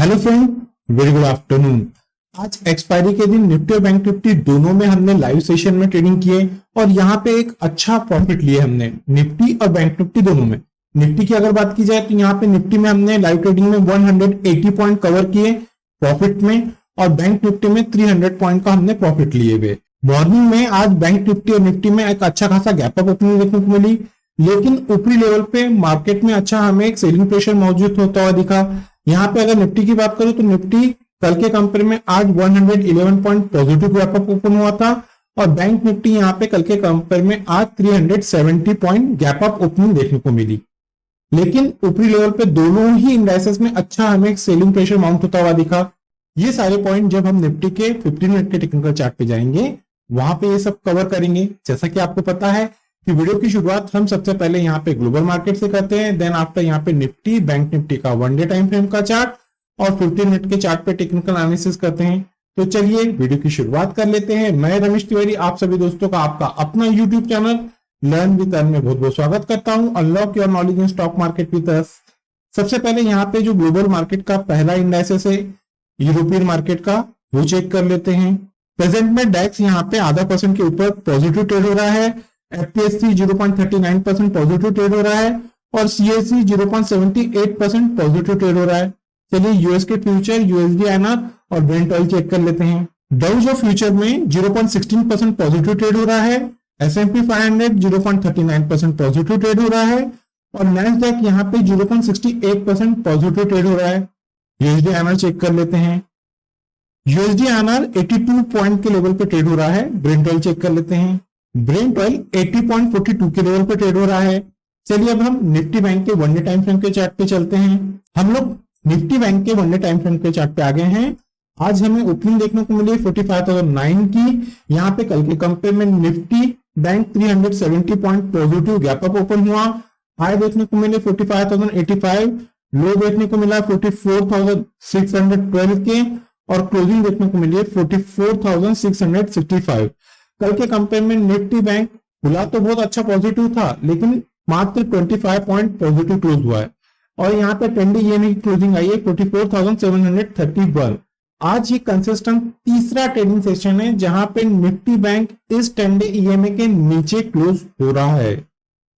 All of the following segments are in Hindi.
Hello friend, very good afternoon. आज एक्सपायरी के दिन निफ्टी और बैंक निफ्टी दोनों में हमने लाइव सेशन में ट्रेडिंग किए और यहाँ पे एक अच्छा प्रॉफिट लिए हमने निफ्टी और बैंक निफ्टी दोनों में। निफ्टी की अगर बात की जाए तो यहाँ पे निफ्टी में हमने लाइव ट्रेडिंग में 180 पॉइंट कवर किए प्रॉफिट में और बैंक निफ्टी में 300 पॉइंट का हमने प्रॉफिट लिए हुए। मॉर्निंग में आज बैंक निफ्टी और निफ्टी में एक अच्छा खासा गैप अप ओपनिंग देखने को मिली, लेकिन ऊपरी लेवल पे मार्केट में अच्छा हमें एक सेलिंग प्रेशर मौजूद होता हुआ दिखा। यहाँ पे अगर निफ्टी की बात करूं तो निफ्टी कल के कंपेयर में आज 111 point positive gap up open हुआ था और बैंक निफ्टी यहाँ पे कल के कंपेयर में आज 370 पॉइंट गैप अप ओपनिंग देखने को मिली। लेकिन ऊपरी लेवल पे दोनों ही इंडाइसेस में अच्छा हमें एक सेलिंग प्रेशर माउंट होता हुआ दिखा। ये सारे पॉइंट जब हम निफ्टी के 15 मिनट के टेक्निकल चार्ट पे जाएंगे वहां पे ये सब कवर करेंगे। जैसा कि आपको पता है कि वीडियो की शुरुआत हम सबसे पहले यहाँ पे ग्लोबल मार्केट से करते हैं, देन आफ्टर यहाँ पे निफ्टी बैंक निफ्टी का वन डे टाइम फ्रेम का चार्ट और 15 मिनट के चार्ट पे टेक्निकल एनालिसिस करते हैं। तो चलिए वीडियो की शुरुआत कर लेते हैं। मैं रमेश तिवारी आप सभी दोस्तों का आपका अपना YouTube channel learn with earn में बहुत बहुत स्वागत करता हूं। Unlock your knowledge in stock market with us. सबसे पहले यहाँ पे जो ग्लोबल मार्केट का पहला इंडाइसेस है यूरोपियन मार्केट का, वो चेक कर लेते हैं। प्रेजेंट में डेक्स यहाँ पे आधा % के ऊपर पॉजिटिव ट्रेड हो रहा है, FTSE 0.39% पॉजिटिव ट्रेड हो रहा है और CSE 0.78% पॉजिटिव ट्रेड हो रहा है। चलिए यूएस के फ्यूचर USD INR और ब्रेंट ऑयल चेक कर लेते हैं। डाउ जो फ्यूचर में 0.16% पॉजिटिव ट्रेड हो रहा है, S&P 500 0.39% पॉजिटिव ट्रेड हो रहा है और नैस्डैक यहाँ पे 0.68% पॉजिटिव ट्रेड हो रहा है। USD INR चेक कर लेते हैं। USD INR 82 पॉइंट के लेवल पे ट्रेड हो रहा है। ब्रेंट ऑयल चेक कर लेते हैं। ब्रेंट ऑयल 80.42 के लेवल पे ट्रेड हो रहा है। चलिए अब हम निफ्टी बैंक के वन डे टाइम फ्रेम के चार्ट पे चलते हैं। हम लोग निफ्टी बैंक के वन डे टाइम फ्रेम के चार्ट पे आ गए हैं। आज हमें ओपनिंग देखने को मिली 45,009 की। यहाँ पे कल के कंपेयर में Nifty bank 370 point positive gap up open हुआ। हाई देखने को मिले 45,085, लो देखने को मिला 44,612 के और क्लोजिंग देखने को मिली 44,665। कल के कंपेयर में निफ्टी बैंक खुला तो बहुत अच्छा पॉजिटिव था, लेकिन मात्र 25 पॉइंट पॉजिटिव क्लोज हुआ है और यहाँ पे 10 डे ईएमए की क्लोजिंग आई है 44,731। आज ये कंसिस्टेंट तीसरा ट्रेडिंग सेशन है जहां पे निफ्टी बैंक इस 10 डे ईएमए के नीचे क्लोज हो रहा है।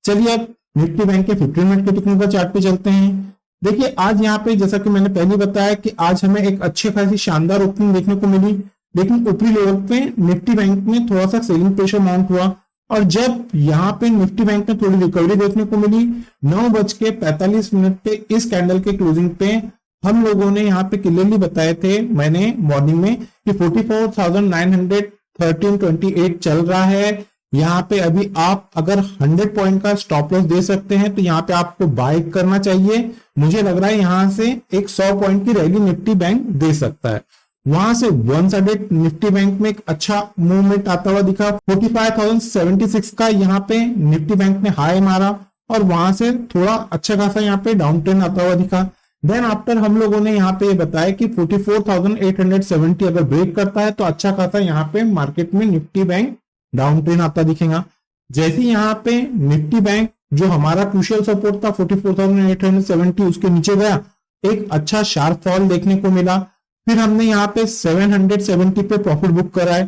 चलिए अब निफ्टी बैंक के 15 मिनट के टेक्निकल चार्ट पे चलते हैं। देखिए आज यहाँ पे जैसा कि मैंने पहले बताया कि आज हमें एक अच्छी खासी शानदार ओपनिंग देखने को मिली, लेकिन ऊपरी लेवल पे निफ्टी बैंक में थोड़ा सा सेलिंग प्रेशर माउंट हुआ और जब यहाँ पे निफ्टी बैंक में थोड़ी रिकवरी देखने को मिली 9:45 पे इस कैंडल के क्लोजिंग पे हम लोगों ने यहाँ पे क्लियरली बताए थे मैंने मॉर्निंग में कि 44,913.28 चल रहा है। यहाँ पे अभी आप अगर 100 पॉइंट का स्टॉप लॉस दे सकते हैं तो यहाँ पे आपको बाय करना चाहिए। मुझे लग रहा है यहाँ से एक 100 पॉइंट की रैली निफ्टी बैंक दे सकता है। वहां से वन साइडेड निफ्टी बैंक में एक अच्छा मूवमेंट आता हुआ दिखा। 45,076 का यहाँ पे निफ्टी बैंक ने हाई मारा और वहां से थोड़ा अच्छा खासा यहाँ पे डाउन ट्रेंड आता हुआ दिखा। देन आफ्टर हम लोगों ने यहाँ पे बताया कि 44,870 अगर ब्रेक करता है तो अच्छा खासा यहाँ पे मार्केट में निफ्टी बैंक डाउन ट्रेंड आता दिखेगा। जैसे यहाँ पे निफ्टी बैंक जो हमारा क्रूशियल सपोर्ट था 44,870 उसके नीचे गया, एक अच्छा शार्प फॉल देखने को मिला। फिर हमने यहाँ पे 770 पे प्रॉफिट बुक करा है।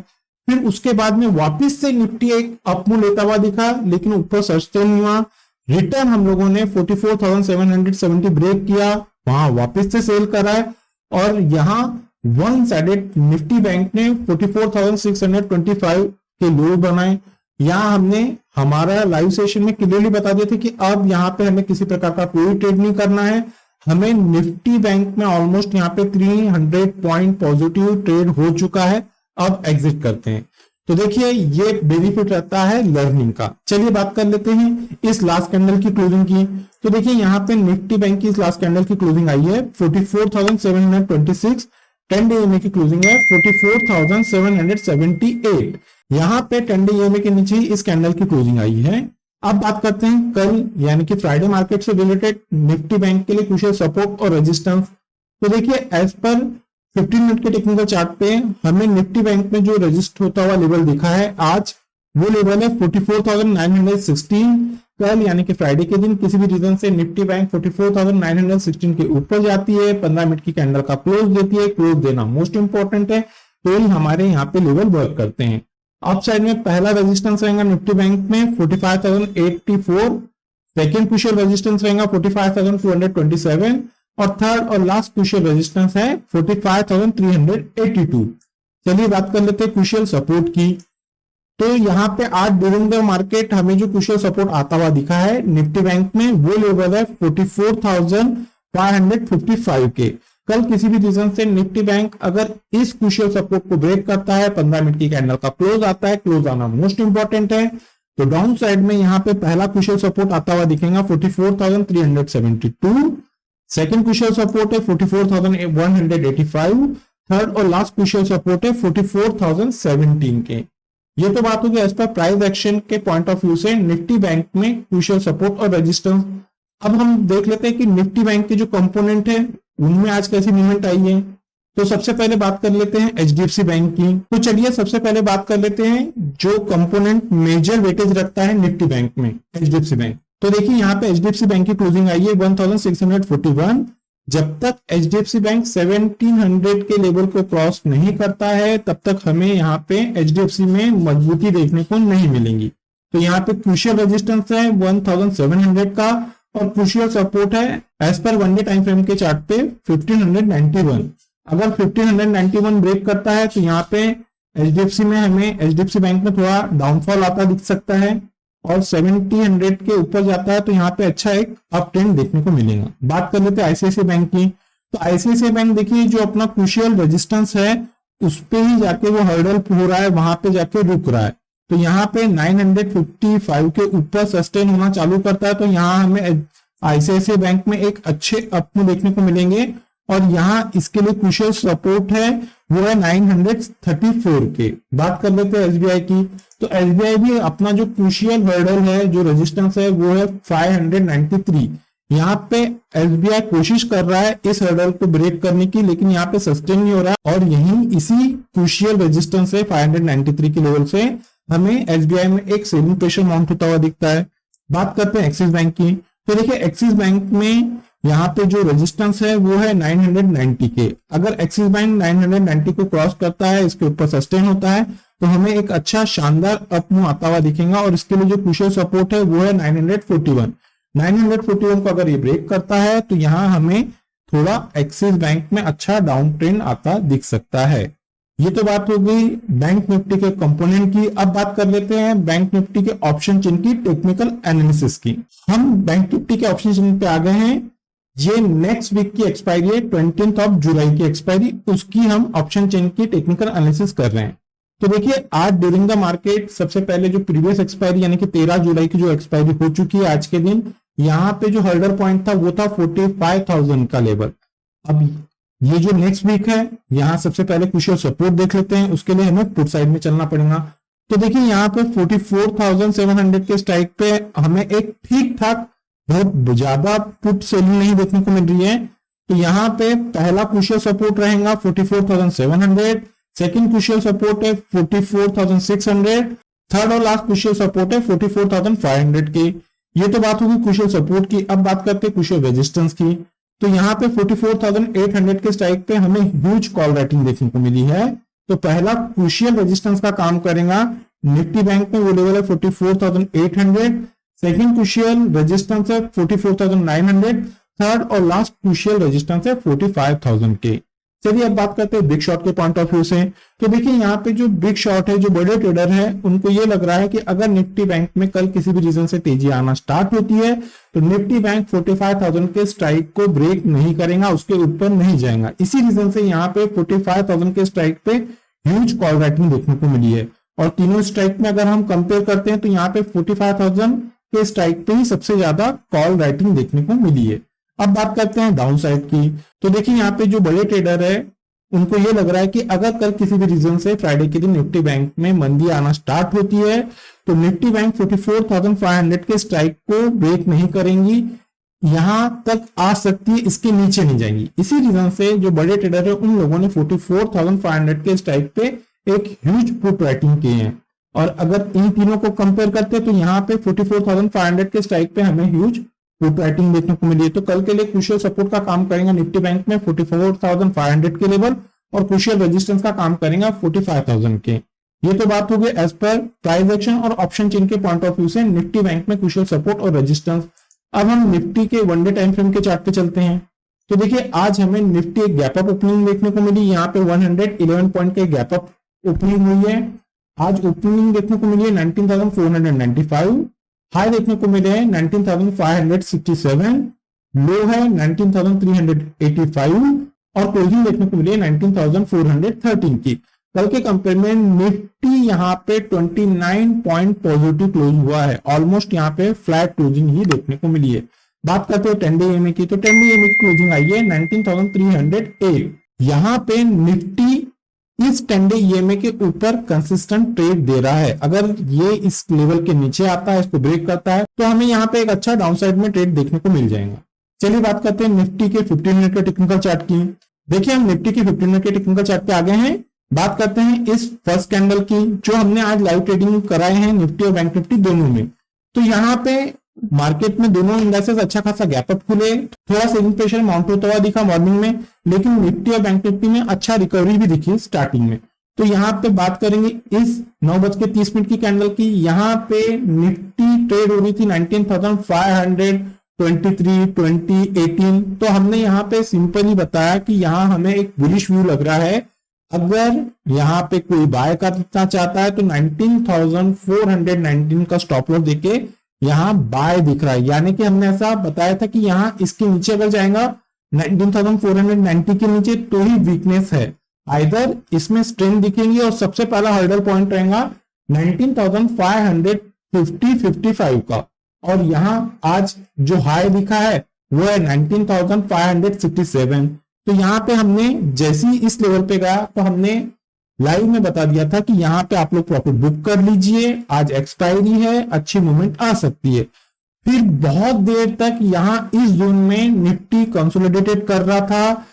फिर उसके बाद में वापस से निफ्टी एक अपमूव लेता हुआ दिखा, लेकिन ऊपर सस्टेन नहीं हुआ। रिटर्न हम लोगों ने 44,770 ब्रेक किया, वहां वापस से सेल करा है और यहाँ वन साइडेड निफ्टी बैंक ने 44,625 के लो बनाए। यहाँ हमने हमारा लाइव सेशन में क्लियरली बता दिए थे कि अब यहाँ पे हमें किसी प्रकार का कोई ट्रेड नहीं करना है। हमें निफ्टी बैंक में ऑलमोस्ट यहाँ पे 300 पॉइंट पॉजिटिव ट्रेड हो चुका है, अब एग्जिट करते हैं। तो देखिए ये बेनिफिट रहता है लर्निंग का। चलिए बात कर लेते हैं इस लास्ट कैंडल की क्लोजिंग की। तो देखिए यहाँ पे निफ्टी बैंक की इस लास्ट कैंडल की क्लोजिंग आई है 44,726, 10 डे ईएमए की क्लोजिंग है 44,778। यहाँ पे 10 डे ईएमए के नीचे इस कैंडल की क्लोजिंग आई है। अब बात करते हैं कल यानी कि फ्राइडे मार्केट से रिलेटेड निफ्टी बैंक के लिए क्रूशियल सपोर्ट और रेजिस्टेंस। तो देखिए एज पर 15 मिनट के टेक्निकल चार्ट पे हमें निफ्टी बैंक में जो रेजिस्ट होता हुआ लेवल दिखा है आज वो लेवल है 44,916, कल यानी कि फ्राइडे के दिन किसी भी रीजन से निफ्टी बैंक 44,916 के ऊपर जाती है, 15 मिनट की कैंडल का क्लोज देती है, क्लोज देना मोस्ट इंपॉर्टेंट है, तो ही हमारे यहाँ पे लेवल वर्क करते हैं। अप साइड में पहला रेजिस्टेंस रहेगा निफ्टी बैंक में 45,084, सेकेंड क्रूशियल रेजिस्टेंस रहेगा 45,227 और थर्ड और लास्ट क्रूशियल रेजिस्टेंस है 45,382। चलिए बात कर लेते हैं क्रूशियल सपोर्ट की। तो यहाँ पे आज ड्यूरिंग द मार्केट हमें जो क्रूशियल सपोर्ट आता हुआ दिखा है निफ्टी बैंक में, वो लेवल है 44,555 के। कल किसी भी रीजन से निफ्टी बैंक अगर इस क्रूशियल सपोर्ट को ब्रेक करता है, 15 मिनट की कैंडल का क्लोज आता है, क्लोज आना मोस्ट इंपॉर्टेंट है, तो डाउन साइड में यहाँ पे पहला क्रूशियल सपोर्ट आता हुआ दिखेगा 44,372, सेकंड क्रूशियल सपोर्ट है 44,185, थर्ड और लास्ट क्रूशियल सपोर्ट है 44,017 के। ये तो बात होगी एज पर प्राइस एक्शन के पॉइंट ऑफ व्यू से निफ्टी बैंक में क्रूशियल सपोर्ट और रेजिस्टेंस। अब हम देख लेते हैं कि निफ्टी बैंक के जो कंपोनेंट है उनमें आज कैसी मूवमेंट आई है। तो सबसे पहले बात कर लेते हैं एचडीएफसी बैंक की। तो चलिए सबसे पहले बात कर लेते हैं जो कंपोनेंट मेजर वेटेज रखता है निफ्टी बैंक में, एचडीएफसी बैंक। तो देखिए यहाँ पे एचडीएफसी बैंक की क्लोजिंग आई है 1641। जब तक एचडीएफसी बैंक 1700 के लेवल को क्रॉस नहीं करता है तब तक हमें यहाँ पे एचडीएफसी में मजबूती देखने को नहीं मिलेंगी। तो यहाँ पे क्रूशियल रेजिस्टेंस है 1700 का और क्रूशियल सपोर्ट है as per one day time frame के चार्ट पे 1591। अगर 1591 ब्रेक करता है तो यहाँ पे एचडीएफसी में हमें एचडीएफसी बैंक में थोड़ा डाउनफॉल आता दिख सकता है और 1700 के ऊपर जाता है तो यहाँ पे अच्छा एक अप ट्रेंड देखने को मिलेगा। बात कर लेते हैं आईसीआईसीआई बैंक की। तो आईसीआईसीआई बैंक देखिए जो अपना क्रूशियल रेजिस्टेंस है उस पे ही जाके वो हर्डल हो रहा है, वहां पे जाके रुक रहा है। तो यहाँ पे 955 के ऊपर सस्टेन होना चालू करता है तो यहाँ हमें आईसीआईसीआई बैंक में एक अच्छे अप में देखने को मिलेंगे और यहाँ इसके लिए क्रूशियल सपोर्ट है वो है 934 के। बात कर लेते हैं एसबीआई की। तो एसबीआई भी अपना जो क्रूशियल हर्डल है, जो रेजिस्टेंस है वो है 593। यहाँ पे एसबीआई कोशिश कर रहा है इस हर्डल को ब्रेक करने की, लेकिन यहाँ पे सस्टेन नहीं हो रहा है और यही इसी क्रूशियल रेजिस्टेंस से 593 के लेवल से हमें एसबीआई में एक सेलिंग प्रेशर माउंट होता हुआ दिखता है। बात करते हैं एक्सिस बैंक की। तो देखिए एक्सिस बैंक में यहाँ पे जो रेजिस्टेंस है वो है 990 के। अगर एक्सिस बैंक 990 को क्रॉस करता है, इसके ऊपर सस्टेन होता है तो हमें एक अच्छा शानदार अप मूव आता हुआ दिखेगा और इसके लिए जो क्रूशियल सपोर्ट है वो है 941। 941 को अगर ये ब्रेक करता है तो यहाँ हमें थोड़ा एक्सिस बैंक में अच्छा डाउन ट्रेंड आता दिख सकता है। ये तो बात हो गई बैंक निफ्टी के कंपोनेंट की। अब बात कर लेते हैं बैंक निफ्टी के ऑप्शन चेन की टेक्निकल एनालिसिस की। हम बैंक निफ्टी के ऑप्शन चेन पे आ गए हैं। ये नेक्स्ट वीक की एक्सपायरी है 20 जुलाई की एक्सपायरी, उसकी हम ऑप्शन चेन की टेक्निकल एनालिसिस कर रहे हैं। तो देखिए आज ड्यूरिंग द मार्केट सबसे पहले जो प्रीवियस एक्सपायरी यानी कि 13 जुलाई की जो एक्सपायरी हो चुकी है आज के दिन, यहाँ पे जो होल्डर पॉइंट था वो था 45,000 का लेवल। अब ये जो नेक्स्ट वीक है यहाँ सबसे पहले क्रूशियल सपोर्ट देख लेते हैं, उसके लिए हमें पुट साइड में चलना पड़ेगा। तो देखिए यहाँ पे 44,700 के स्ट्राइक पे हमें एक ठीक ठाक बहुत ज्यादा पुट सेलिंग नहीं देखने को मिल रही है। तो यहाँ पे पहला क्रूशियल सपोर्ट रहेगा 44,700, सेकंड क्रूशियल सपोर्ट है 44,600, थर्ड और लास्ट क्रूशियल सपोर्ट है 44,500 के। ये तो बात होगी क्रूशियल सपोर्ट की। अब बात करते हैं क्रूशियल रेजिस्टेंस की। तो यहाँ पे 44,800 के स्ट्राइक पे हमें ह्यूज कॉल राइटिंग देखने को मिली है। तो पहला क्रूशियल रेजिस्टेंस का काम करेगा निफ्टी बैंक में, वो लेवल है 44,800, सेकंड क्रूशियल रेजिस्टेंस है 44,900, थर्ड और लास्ट क्रूशियल रेजिस्टेंस है 45,000 के। चलिए अब बात करते हैं बिग शॉट के पॉइंट ऑफ व्यू से। तो देखिए यहाँ पे जो बिग शॉट है, जो बड़े ट्रेडर है, उनको ये लग रहा है कि अगर निफ्टी बैंक में कल किसी भी रीजन से तेजी आना स्टार्ट होती है तो निफ्टी बैंक 45,000 के स्ट्राइक को ब्रेक नहीं करेगा, उसके ऊपर नहीं जाएगा। इसी रीजन से यहाँ पे 45,000 के स्ट्राइक पे ह्यूज कॉल राइटिंग देखने को मिली है। और तीनों स्ट्राइक में अगर हम कंपेयर करते हैं तो यहाँ पे 45,000 के स्ट्राइक पे ही सबसे ज्यादा कॉल राइटिंग देखने को मिली है। अब बात करते हैं डाउन साइड की। तो देखिए यहाँ पे जो बड़े ट्रेडर है उनको ये लग रहा है कि अगर कल किसी भी रीजन से फ्राइडे के दिन निफ्टी बैंक में मंदी आना स्टार्ट होती है तो निफ्टी बैंक 44,500 के स्ट्राइक को ब्रेक नहीं करेंगी, यहां तक आ सकती है, इसके नीचे नहीं जाएंगी। इसी रीजन से जो बड़े ट्रेडर है उन लोगों ने 44,500 के स्ट्राइक पे एक ह्यूज पुट राइटिंग किए हैं। और अगर इन तीनों को कंपेयर करते हैं तो यहाँ पे 44,500 के स्ट्राइक पे हमें ह्यूज पुट राइटिंग देखने को मिली है। तो कल के लिए क्रूशियल सपोर्ट का काम करेंगे निफ्टी बैंक में 44,500 के लेवल, और क्रूशियल रेजिस्टेंस का काम करेंगे 45,000 के। ये तो बात हो गई एज पर प्राइस एक्शन और ऑप्शन चेन के पॉइंट ऑफ व्यू से निफ्टी बैंक में क्रूशियल सपोर्ट और रेजिस्टेंस। अब हम निफ्टी के वन डे टाइम फ्रेम के चार्ट पे चलते हैं। तो देखिए आज हमें निफ्टी एक गैप अप ओपनिंग देखने को मिली, यहाँ पे 111 पॉइंट के गैप अप ओपनिंग हुई है। आज ओपनिंग देखने को मिली है 19,495, हाई देखने को मिले हैं 19,567, लो है 19,385 और क्लोजिंग देखने को मिली है 19,413 की। कल के कंपेयर में निफ्टी यहाँ पे 29 पॉइंट पॉजिटिव क्लोज हुआ है, ऑलमोस्ट यहाँ पे फ्लैट क्लोजिंग ही देखने को मिली है। बात करते हैं 10 डे ईएमए की, तो 10 डे ईएमए की क्लोजिंग आई है 19,308। यहाँ पे निफ्टी इस 10 डे ईएमए के ऊपर कंसिस्टेंट ट्रेड दे रहा है। अगर ये इस लेवल के नीचे आता है, इसको ब्रेक करता है, तो हमें यहाँ पे एक अच्छा डाउनसाइड में ट्रेड देखने को मिल जाएगा। चलिए बात करते हैं निफ्टी के 15 मिनट के टेक्निकल चार्ट की। देखिए हम निफ्टी के 15 मिनट के टेक्निकल चार्ट पे आ गए हैं। बात करते हैं इस फर्स्ट कैंडल की, जो हमने आज लाइव ट्रेडिंग कराए हैं निफ्टी और बैंक निफ्टी दोनों में। तो यहाँ पे मार्केट में दोनों इंडेक्सेस अच्छा खासा गैप अप खुले, थोड़ा सेलिंग प्रेशर माउंट होता हुआ दिखा मॉर्निंग में, लेकिन निफ्टी और बैंक निफ्टी में अच्छा रिकवरी भी दिखी स्टार्टिंग में। तो यहाँ पे बात करेंगे इस 9:30 की कैंडल की। यहाँ पे निफ्टी ट्रेड हो रही थी 19,523, 20, 18। तो हमने यहाँ पे सिंपली बताया कि यहाँ हमें एक बुलिश व्यू लग रहा है। अगर यहाँ पे कोई बाय करना चाहता है तो 19,419 का स्टॉप लॉस देके यहाँ बाय दिख रहा है, यानी कि हमने ऐसा बताया था कि यहाँ इसके नीचे अगर जाएगा 19,490 के नीचे तो ही वीकनेस है। आइदर इसमें स्ट्रेंथ दिखेंगे और सबसे पहला हर्डल पॉइंट रहेगा 19,550-55 का, और यहाँ आज जो हाई दिखा है वो है 19,567। तो यहाँ पे हमने जैसे ही इस लेवल पे गया तो हमने लाइव में बता दिया था कि यहाँ पे आप लोग प्रॉफिट बुक कर लीजिए, आज एक्सपायरी है, अच्छी मूवमेंट आ सकती है। फिर बहुत देर तक यहाँ इस जोन में निफ्टी कंसोलिडेटेड कर रहा था।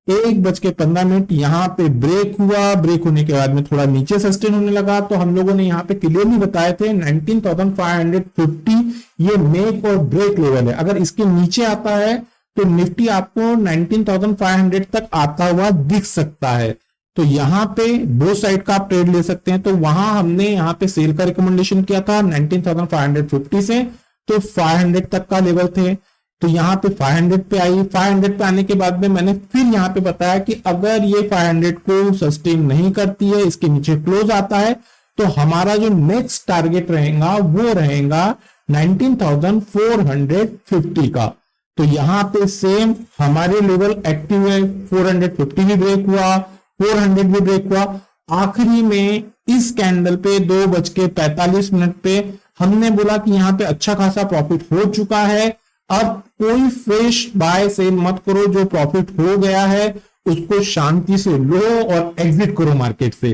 1:15 यहाँ पे ब्रेक हुआ, ब्रेक होने के बाद में थोड़ा नीचे सस्टेन होने लगा। तो हम लोगों ने यहाँ पे क्लियरली बताए थे 19,550 ये मेक और ब्रेक लेवल है। अगर इसके नीचे आता है तो निफ्टी आपको 19,500 तक आता हुआ दिख सकता है। तो यहाँ पे दो साइड का आप ट्रेड ले सकते हैं। तो वहां हमने यहाँ पे सेल का रिकमेंडेशन किया था 19,550 से, तो 500 तक का लेवल थे। तो यहाँ पे 500 पे आई, 500 पे आने के बाद में मैंने फिर यहाँ पे बताया कि अगर ये 500 को सस्टेन नहीं करती है, इसके नीचे क्लोज आता है, तो हमारा जो नेक्स्ट टारगेट रहेगा वो रहेगा 19,450 का। तो यहाँ पे सेम हमारे लेवल एक्टिव है, 450 भी ब्रेक हुआ, 400 भी ब्रेक हुआ। आखिरी में इस कैंडल पे 2:45 पे हमने बोला कि यहाँ पे अच्छा खासा प्रॉफिट हो चुका है। अब कोई फ्रेश बाय सेल मत करो, जो प्रॉफिट हो गया है उसको शांति से लो और एग्जिट करो मार्केट से।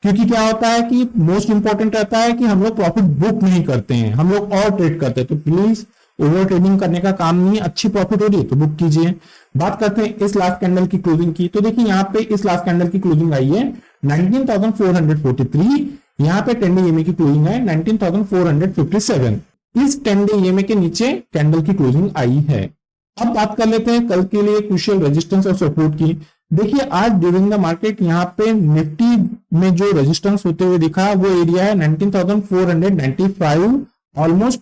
क्योंकि क्या होता है कि मोस्ट इंपॉर्टेंट रहता है कि हम लोग प्रॉफिट बुक नहीं करते हैं, हम लोग और ट्रेड करते हैं। तो प्लीज ओवर ट्रेडिंग करने का काम नहीं है, अच्छी प्रॉफिट हो रही है तो बुक कीजिए। बात करते हैं इस लास्ट कैंडल की क्लोजिंग की। तो देखिए यहाँ पे इस लास्ट कैंडल की क्लोजिंग आई है 19,443, यहाँ पे 10 डे ईएमए की क्लोजिंग है 19,457। इस 10 डे ईएमए के नीचे कैंडल की क्लोजिंग आई है। अब बात कर लेते हैं कल के लिए क्रूशियल रेजिस्टेंस और सपोर्ट की। देखिए आज ड्यूरिंग द मार्केट यहाँ पे निफ्टी में जो रेजिस्टेंस होते हुए दिखा वो एरिया है 19,495, ऑलमोस्ट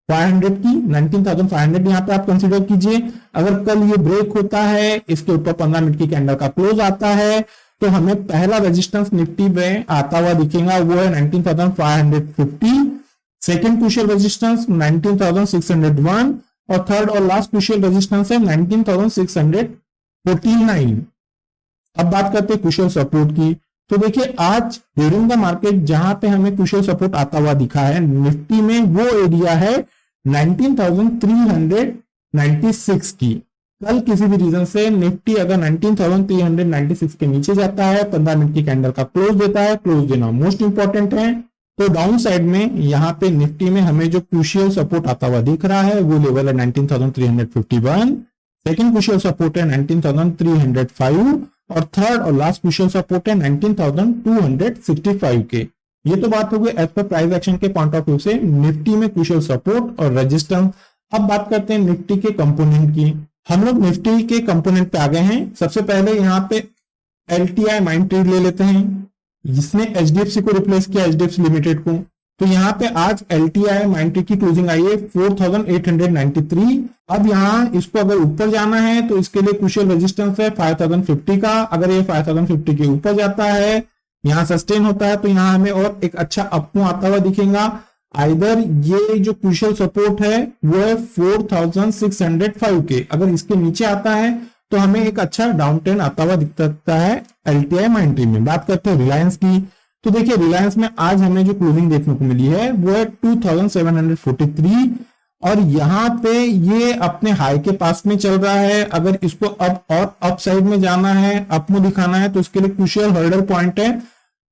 500 की 19,500 यहाँ पे आप कंसीडर कीजिए। अगर कल ये ब्रेक होता है, इसके ऊपर 15 मिनट की कैंडल का क्लोज आता है, तो हमें पहला रेजिस्टेंस निफ्टी में आता हुआ दिखेगा, वो है 19,550। सेकेंड क्रूशियल रेजिस्टेंस 19,601 और थर्ड और लास्ट क्रूशियल रेजिस्टेंस है 19,649। अब बात करते हैं क्रूशियल सपोर्ट की। तो देखिए आज ड्यूरिंग द मार्केट जहां पे हमें क्रूशियल सपोर्ट आता हुआ दिखा है निफ्टी में, वो एरिया है 19,396 की। कल किसी भी रीजन से निफ्टी अगर 19,396 के नीचे जाता है, 15 मिनट की कैंडल का क्लोज देता है, क्लोज देना मोस्ट इंपॉर्टेंट है। तो डाउन साइड में यहाँ पे निफ्टी में हमें जो क्रूशियल सपोर्ट आता हुआ दिख रहा है वो लेवल है 19,351, सेकेंड क्रूशियल सपोर्ट है 19,305 और थर्ड और लास्ट क्रूशियल सपोर्ट है 19,265 के। ये तो बात हो गई एज पर प्राइस एक्शन के पॉइंट ऑफ व्यू से निफ्टी में क्रूशियल सपोर्ट और रेजिस्टेंस। अब बात करते हैं निफ्टी के कंपोनेंट की। हम लोग निफ्टी के कंपोनेंट पे आ गए हैं। सबसे पहले यहाँ पे LTI माइंड ट्री ले लेते हैं, जिसने HDFC को रिप्लेस किया, HDFC लिमिटेड को। तो यहाँ पे आज LTI माइंड ट्री की क्लोजिंग आई है 4893। अब यहाँ इसको अगर ऊपर जाना है तो इसके लिए क्रूशियल रेजिस्टेंस है 5050 का। अगर ये 5050 के ऊपर जाता है, यहाँ सस्टेन होता है, तो यहाँ हमें और एक अच्छा अपमूव आता हुआ दिखेगा। आइदर ये जो क्रूशियल सपोर्ट है वो है 4605 के, अगर इसके नीचे आता है तो हमें एक अच्छा डाउन ट्रेंड आता हुआ दिख सकता है LTI माइंड ट्री में। बात करते हैं रिलायंस की। तो देखिए रिलायंस में आज हमें जो क्लोजिंग देखने को मिली है वो है 2743 और यहाँ पे ये अपने हाई के पास में चल रहा है। अगर इसको अब और अप साइड में जाना है, अप में दिखाना है, तो इसके लिए क्रूशियल हर्डल पॉइंट है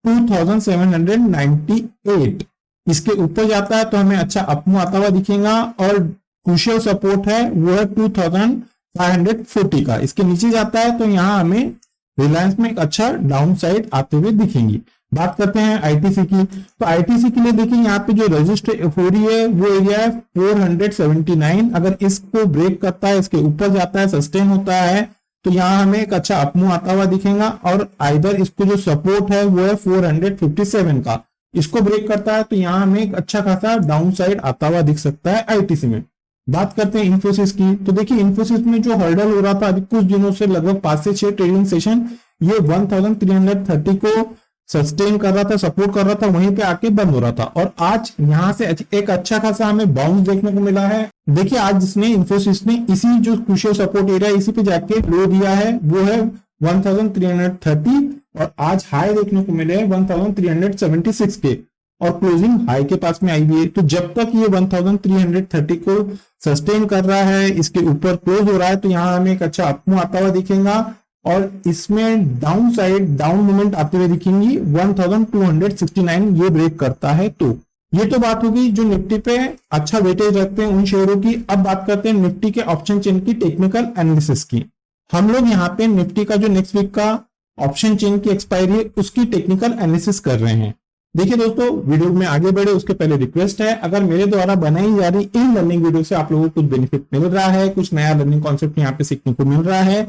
2798। इसके ऊपर जाता है तो हमें अच्छा अपमूव आता हुआ दिखेगा और क्रूशियल सपोर्ट है वो है 2540 का। इसके नीचे जाता है तो यहाँ हमें रिलायंस में एक अच्छा डाउन साइड आते हुए दिखेंगी। बात करते हैं ITC की। तो ITC के लिए देखिए यहाँ पे जो रजिस्ट हो रही है वो एरिया है 479। अगर इसको ब्रेक करता है, इसके ऊपर जाता है, सस्टेन होता है, तो यहाँ हमें एक अच्छा अपमूव आता हुआ दिखेगा। और आइदर इसको जो सपोर्ट है वो है 457 का, इसको ब्रेक करता है तो यहाँ हमें एक अच्छा खासा डाउन साइड आता हुआ दिख सकता है ITC में। बात करते हैं इन्फोसिस की। तो देखिए इन्फोसिस में जो हर्डल हो रहा था अभी कुछ दिनों से, लगभग 5 से 6 ट्रेडिंग सेशन, ये 1330 को सस्टेन कर रहा था, सपोर्ट कर रहा था, वहीं पे आके बंद हो रहा था और आज यहां से एक अच्छा खासा हमें बाउंस देखने को मिला है। देखिए आज जिसने इन्फोसिस ने इसी जो क्रूशियल सपोर्ट एरिया इसी पे जाके लो दिया है वो है 1330 और आज हाई देखने को मिले हैं 1376 के और क्लोजिंग हाई के पास में आई हुई है। तो जब तक ये 1330 को सस्टेन कर रहा है, इसके ऊपर क्लोज हो रहा है, तो यहाँ हमें एक अच्छा अपमूव आता हुआ दिखेगा और इसमें डाउन साइड डाउन मूवमेंट आते हुए दिखेंगी 1269 ये ब्रेक करता है। तो ये तो बात होगी जो निफ्टी पे अच्छा वेटेज रखते हैं उन शेयरों की। अब बात करते हैं निफ्टी के ऑप्शन चेन की टेक्निकल एनालिसिस की। हम लोग यहाँ पे निफ्टी का जो नेक्स्ट वीक का ऑप्शन चेन की एक्सपायरी है उसकी टेक्निकल एनालिसिस कर रहे हैं। देखिए दोस्तों, वीडियो में आगे बढ़े उसके पहले रिक्वेस्ट है, अगर मेरे द्वारा बनाई जा रही इन लर्निंग वीडियो से आप लोगों को कुछ बेनिफिट मिल रहा है, कुछ नया लर्निंग कॉन्सेप्ट यहाँ पे सीखने को मिल रहा है,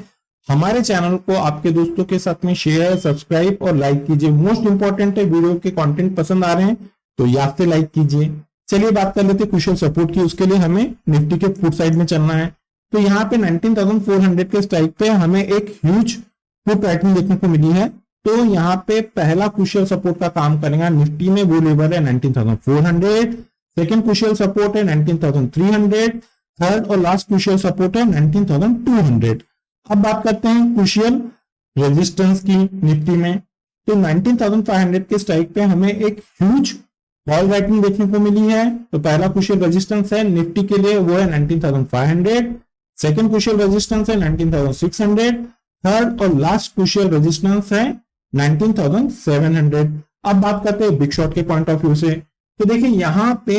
हमारे चैनल को आपके दोस्तों के साथ में शेयर, सब्सक्राइब और लाइक कीजिए। मोस्ट इंपॉर्टेंट है, वीडियो के कंटेंट पसंद आ रहे हैं तो याद से लाइक कीजिए। चलिए बात कर लेते हैं क्रूशियल सपोर्ट की। उसके लिए हमें निफ्टी के फुट साइड में चलना है। तो यहाँ पे 19,400 के स्ट्राइक पे हमें एक ह्यूज फुट राइटिंग देखने को मिली है। तो यहाँ पे पहला क्रूशियल सपोर्ट का काम करेगा निफ्टी में, वो लेवल है 19,400। सेकेंड क्रूशियल सपोर्ट है 19,300। थर्ड और लास्ट क्रूशियल सपोर्ट है 19,200। अब बात करते हैं क्रूशियल रेजिस्टेंस की निफ्टी में। तो 19,500 के स्ट्राइक पे हमें एक ह्यूज बॉल राइटिंग देखने को मिली है। तो पहला क्रूशियल रेजिस्टेंस है निफ्टी के लिए वो है 19,500। सेकेंड क्रूशियल रेजिस्टेंस है 19,600। थर्ड और लास्ट क्रूशियल रेजिस्टेंस है 19,700। अब बात करते हैं बिग शॉट के पॉइंट ऑफ व्यू से। तो देखिए यहाँ पे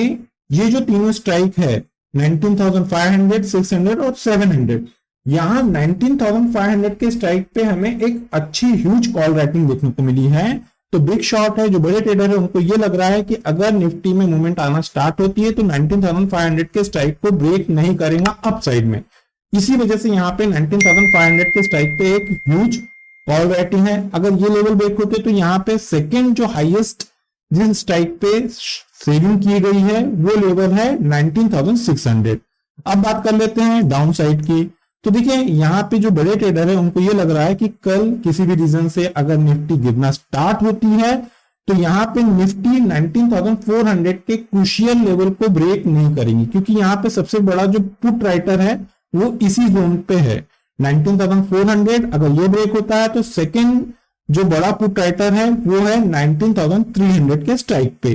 ये जो तीनों स्ट्राइक है 19,500, 600 और 700, यहाँ 19,500 के स्ट्राइक पे हमें एक अच्छी ह्यूज कॉल राइटिंग देखने को मिली है। तो बिग शॉट है, जो बड़े ट्रेडर है उनको ये लग रहा है कि अगर निफ्टी में मूवमेंट आना स्टार्ट होती है तो 19,500 के स्ट्राइक को ब्रेक नहीं करेगा अप साइड में। इसी वजह से यहाँ पे 19,500 के स्ट्राइक पे एक ह्यूज कॉल राइटिंग है। अगर ये लेवल ब्रेक होते तो यहाँ पे सेकेंड जो हाईएस्ट जिस स्ट्राइक पे सेलिंग की गई है वो लेवल है 19,600। अब बात कर लेते हैं डाउन साइड की। तो देखिए यहाँ पे जो बड़े ट्रेडर है उनको ये लग रहा है कि कल किसी भी रीजन से अगर निफ्टी गिरना स्टार्ट होती है तो यहाँ पे निफ्टी 19,400 के क्रूशियल लेवल को ब्रेक नहीं करेंगी, क्योंकि यहाँ पे सबसे बड़ा जो पुट राइटर है वो इसी जोन पे है 19,400। अगर ये ब्रेक होता है तो सेकेंड जो बड़ा पुट राइटर है वो है 19,300 के स्ट्राइक पे।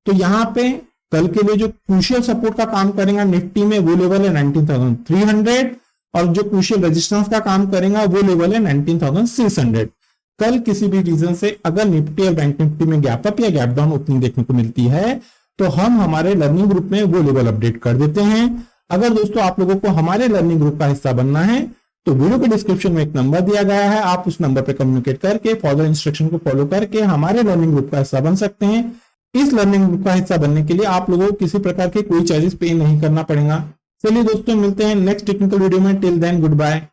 तो यहाँ पे कल के लिए जो क्रूशियल सपोर्ट का काम करेगा निफ्टी में वो लेवल है 19,300 और जो क्रूशियल रेजिस्टेंस का काम करेगा वो लेवल है 19,600। कल किसी भी रीजन से अगर निफ्टी और बैंक निफ्टी में गैप अप या गैप डाउन ओपनिंग देखने को मिलती है तो हम हमारे लर्निंग ग्रुप में वो लेवल अपडेट कर देते हैं। अगर दोस्तों आप लोगों को हमारे लर्निंग ग्रुप का हिस्सा बनना है तो वीडियो के डिस्क्रिप्शन में एक नंबर दिया गया है, आप उस नंबर पर कम्युनिकेट करके फॉलो इंस्ट्रक्शन को फॉलो करके हमारे लर्निंग ग्रुप का हिस्सा बन सकते हैं। इस लर्निंग ग्रुप का हिस्सा बनने के लिए आप लोगों को किसी प्रकार के कोई चार्जेस पे नहीं करना पड़ेगा। चलिए दोस्तों, मिलते हैं नेक्स्ट टेक्निकल वीडियो में। Till then good bye.